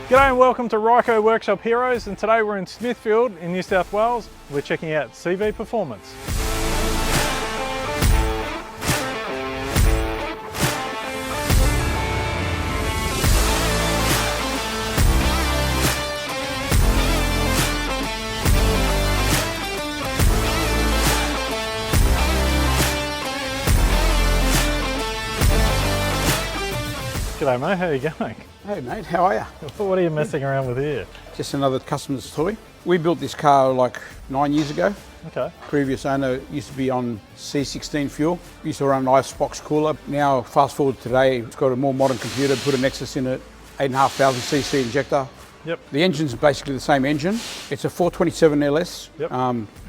G'day and welcome to Ryco Workshop Heroes, and today we're in Smithfield in New South Wales. We're checking out CV Performance. G'day mate, how are you going? Hey mate, how are you? What are you messing around with here? Just another customer's toy. We built this car like 9 years ago. Okay. Previous owner used to be on C16 fuel. Used to run an icebox cooler. Now fast forward today, it's got a more modern computer, put a Nexus in it, 8,500cc injector. Yep. The engine's basically the same engine. It's a 427 LS, Yep.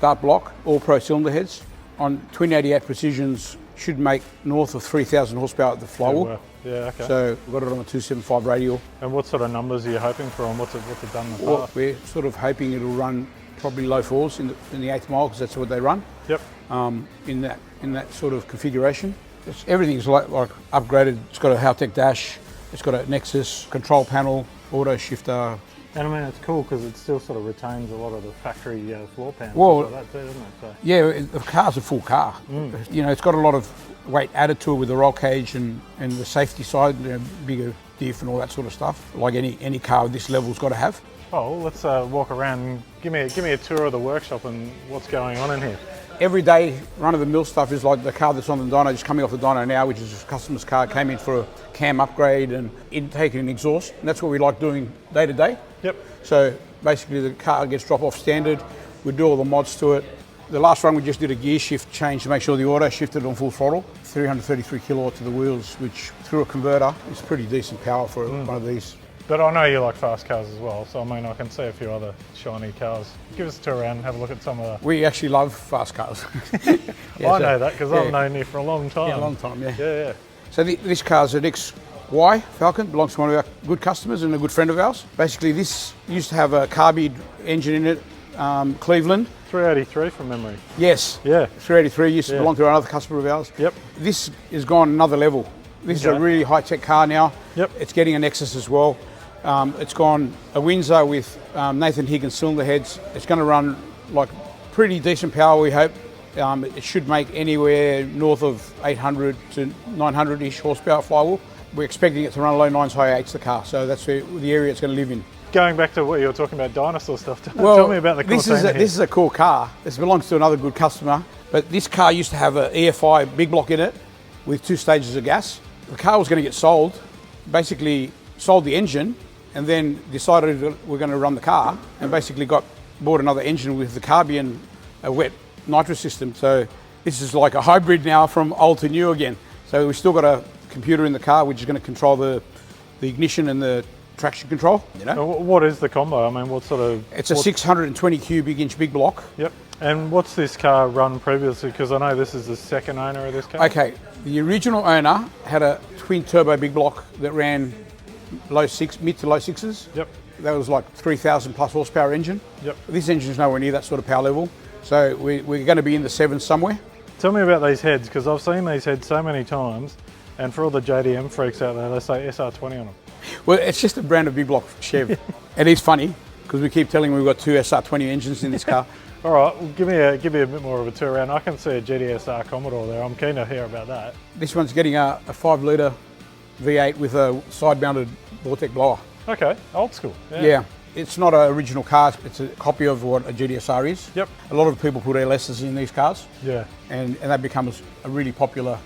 dart block, all pro cylinder heads. On 2088 precisions, should make north of 3,000 horsepower at the flywheel. Yeah, yeah, okay. So we've got it on a 275 radial. And what sort of numbers are you hoping for, and what's it done in the Well, past? we're sort of hoping it'll run probably low fours in the eighth mile, because that's what they run. Yep. In that sort of configuration. Everything's like upgraded. It's got a Haltech dash. It's got a Nexus control panel, auto shifter. And I mean, it's cool because it still sort of retains a lot of the factory floor pan. Well, like that too, doesn't it? So. Yeah, the car's a full car. You know, it's got a lot of weight added to it with the roll cage and the safety side, you know, bigger diff and all that sort of stuff. Like any car of this level's got to have. Oh, well, let's walk around and give me a tour of the workshop and what's going on in here. Everyday run-of-the-mill stuff is like the car that's on the dyno, just coming off the dyno now, which is a customer's car, came in for a cam upgrade and intake and exhaust. And that's what we like doing day to day. Yep. So basically the car gets drop off standard. We do all the mods to it. The last run we just did a gear shift change to make sure the auto shifted on full throttle. 333 kilowatt to the wheels, which through a converter is pretty decent power for one of these. But I know you like fast cars as well, so I mean, I can see a few other shiny cars. Give us a tour around and have a look at some of the... We actually love fast cars. I know that because I've known you for a long time. Yeah, a long time, yeah. Yeah. So this car's an XY Falcon, belongs to one of our good customers and a good friend of ours. Basically this used to have a carbide engine in it, Cleveland. 383 from memory. Yes. Yeah. 383 used to belong to another customer of ours. Yep. This has gone another level. This is a really high-tech car now. Yep. It's getting a Nexus as well. It's gone a Windsor with Nathan Higgins cylinder heads. It's going to run like pretty decent power, we hope. It should make anywhere north of 800 to 900-ish horsepower flywheel. We're expecting it to run low nines, high eights, the car. So that's the area it's going to live in. Going back to what you were talking about, dinosaur stuff, tell me about the Cortina. This is a cool car. This belongs to another good customer. But this car used to have an EFI big block in it with 2 stages of gas. The car was going to get sold, basically sold the engine, and then decided that we're going to run the car, and basically bought another engine with the carby and a wet nitrous system. So this is like a hybrid now from old to new again. So we've still got a computer in the car which is going to control the ignition and the traction control. You know? What is the combo? I mean, what sort of... It's a 620 cubic inch big block. Yep. And what's this car run previously? Because I know this is the second owner of this car. Okay, the original owner had a twin turbo big block that ran mid to low sixes. Yep. That was like 3,000 plus horsepower engine. Yep. This engine's nowhere near that sort of power level. So we're going to be in the sevens somewhere. Tell me about these heads, because I've seen these heads so many times, and for all the JDM freaks out there, they say SR20 on them. Well, it's just a brand of big block Chev. It is funny because we keep telling them we've got 2 SR20 engines in this car. All right, well, give me a bit more of a tour around. I can see a GDSR Commodore there. I'm keen to hear about that. This one's getting a 5 litre V8 with a side-mounted Vortec blower. Okay, old school. Yeah. It's not an original car, it's a copy of what a GDSR is. Yep. A lot of people put LSs in these cars. Yeah. And that becomes a really popular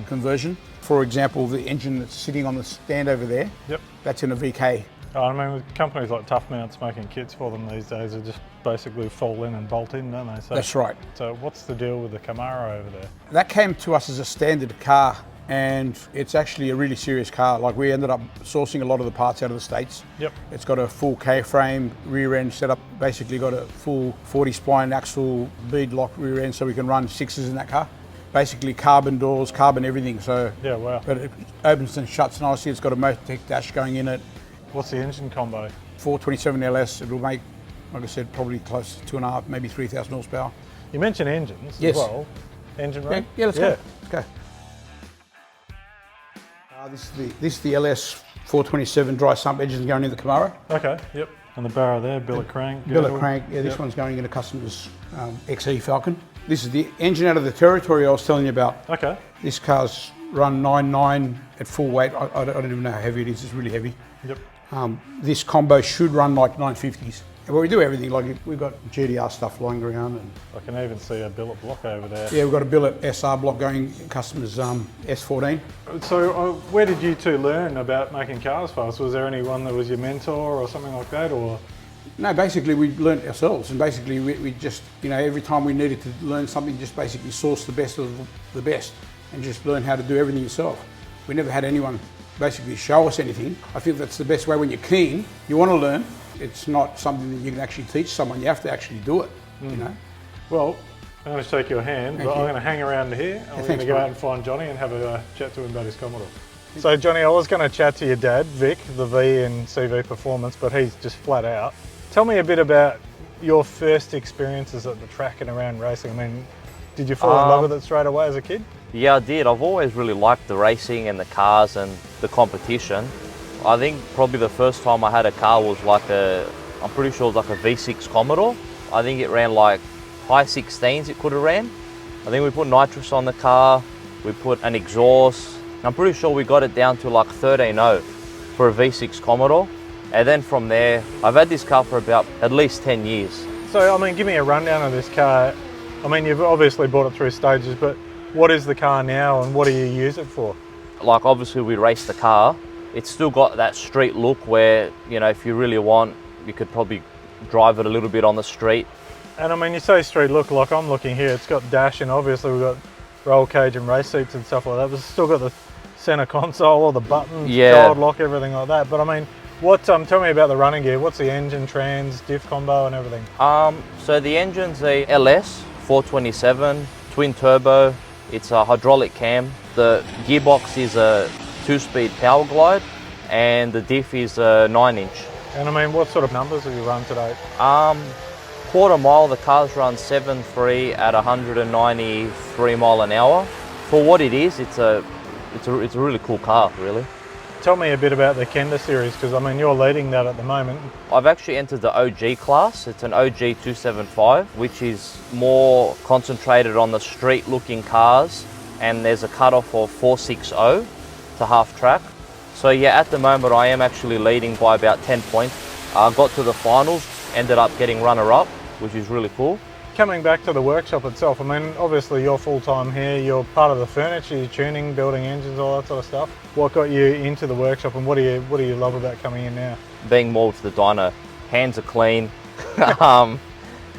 conversion. For example, the engine that's sitting on the stand over there, yep, that's in a VK. I mean, companies like Tough Mount's making kits for them these days are just basically fall in and bolt in, don't they? So, that's right. So what's the deal with the Camaro over there? That came to us as a standard car, and it's actually a really serious car. Like, we ended up sourcing a lot of the parts out of the States. Yep. It's got a full K-frame rear end setup, basically got a full 40 spline axle bead lock rear end, so we can run 6s in that car. Basically carbon doors, carbon everything. So yeah, wow. But it opens and shuts nicely. It's got a Motec dash going in it. What's the engine combo? 427 LS. It'll make, like I said, probably close to 2.5, maybe 3,000 horsepower. You mentioned engines as well. Engine room? Yeah, let's go. Let's go. This is the LS 427 dry sump engine going in the Camaro. Okay, yep. And the barrow there, billet crank. Billet crank, yeah, this one's going in a customer's XE Falcon. This is the engine out of the territory I was telling you about. Okay. This car's run 9.9 at full weight. I don't even know how heavy it is, it's really heavy. Yep. This combo should run like 950s. Well, we do everything, like we've got GDR stuff lying around. And I can even see a billet block over there. yeah, we've got a billet SR block going in customers' S14. So where did you two learn about making cars fast? Was there anyone that was your mentor or something like that, or? No, basically we learnt ourselves, and basically we just, you know, every time we needed to learn something, just basically source the best of the best and just learn how to do everything yourself. We never had anyone basically show us anything. I think that's the best way. When you're keen, you want to learn. It's not something that you can actually teach someone. You have to actually do it, you know. Well, I'm going to shake your hand, but I'm going to hang around here. I'm going to go out and find Johnny and have a chat to him about his Commodore. So Johnny, I was going to chat to your dad, Vic, the V in CV Performance, but he's just flat out. Tell me a bit about your first experiences at the track and around racing. I mean, did you fall in love with it straight away as a kid? Yeah, I did. I've always really liked the racing and the cars and the competition. I think probably the first time I had a car was like I'm pretty sure it was like a V6 Commodore. I think it ran like high 16s it could have ran. I think we put nitrous on the car, we put an exhaust. I'm pretty sure we got it down to like 13.0 for a V6 Commodore. And then from there, I've had this car for about at least 10 years. So, I mean, give me a rundown of this car. I mean, you've obviously brought it through stages, but what is the car now and what do you use it for? Like obviously we race the car. It's still got that street look where, you know, if you really want, you could probably drive it a little bit on the street. And I mean, you say street look, like I'm looking here, it's got dash and obviously we've got roll cage and race seats and stuff like that, but it's still got the center console, all the buttons, child lock, everything like that. But I mean, tell me about the running gear. What's the engine, trans, diff combo and everything? So the engine's a LS 427, twin turbo. It's a hydraulic cam. The gearbox is a 2-speed power glide and the diff is a 9-inch. And I mean, what sort of numbers have you run today? Quarter mile, the car's run 7.3 at 193 mile an hour. For what it is, it's a really cool car, really. Tell me a bit about the Kenda series, because I mean, you're leading that at the moment. I've actually entered the OG class. It's an OG 275, which is more concentrated on the street looking cars, and there's a cutoff of 460 to half track. So yeah, at the moment I am actually leading by about 10 points. I got to the finals, ended up getting runner-up, which is really cool. Coming back to the workshop itself, I mean, obviously you're full-time here, you're part of the furniture, you're tuning, building engines, all that sort of stuff. What got you into the workshop and what do you love about coming in now? Being more with the dyno, hands are clean,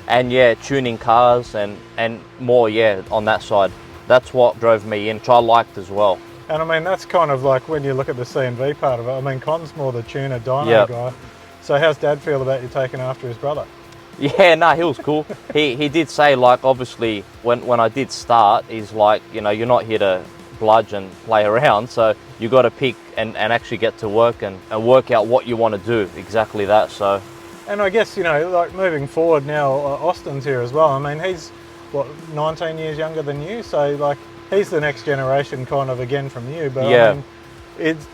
and yeah, tuning cars and more, yeah, on that side. That's what drove me in, which I liked as well. And I mean, that's kind of like when you look at the C&V part of it. I mean, Con's more the tuner dyno guy. So how's Dad feel about you taking after his brother? Yeah, no, he was cool. he did say, like, obviously, when I did start, he's like, you know, you're not here to bludge and play around, so you got to pick and actually get to work and work out what you want to do, exactly that, so. And I guess, you know, like moving forward now, Austin's here as well. I mean, he's, what, 19 years younger than you, so like, he's the next generation kind of again from you, but yeah. I mean, it's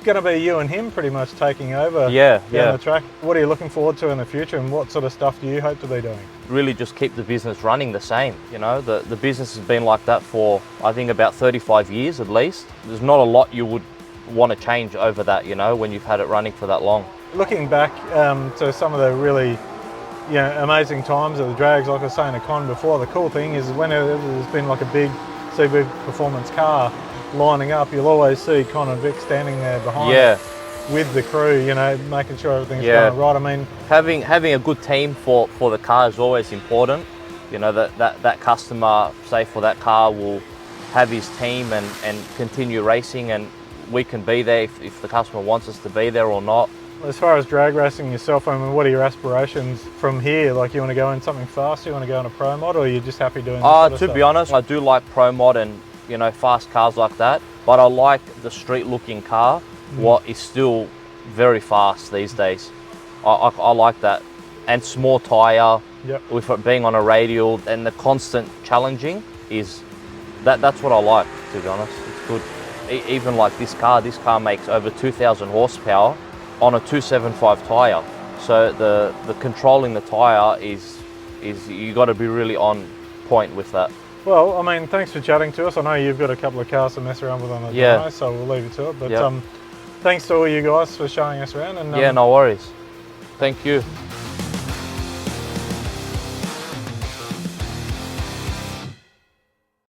going to be you and him pretty much taking over down the track. What are you looking forward to in the future and what sort of stuff do you hope to be doing? Really just keep the business running the same, you know. The business has been like that for, I think, about 35 years at least. There's not a lot you would want to change over that, you know, when you've had it running for that long. Looking back to some of the really amazing times of the drags, like I was saying to Con before, the cool thing is whenever there's been like a big CV Performance car lining up, you'll always see Con and Vic standing there behind with the crew, you know, making sure everything's going right. I mean, having a good team for the car is always important. You know, that customer, say for that car, will have his team and continue racing, and we can be there if the customer wants us to be there or not. As far as drag racing yourself, I mean, what are your aspirations from here? Like, you want to go in something fast, you want to go in a pro mod, or are you just happy doing this sort of stuff? To be honest, I do like pro mod and, you know, fast cars like that, but I like the street looking car, what is still very fast these days. I like that. And small tyre, with it being on a radial, and the constant challenging is, that's what I like, to be honest. It's good. even like this car makes over 2,000 horsepower on a 275 tyre. So the controlling the tyre is you got to be really on point with that. Well, I mean, thanks for chatting to us. I know you've got a couple of cars to mess around with on the dyno, so we'll leave you to it. But thanks to all you guys for showing us around. And yeah, no worries. Thank you.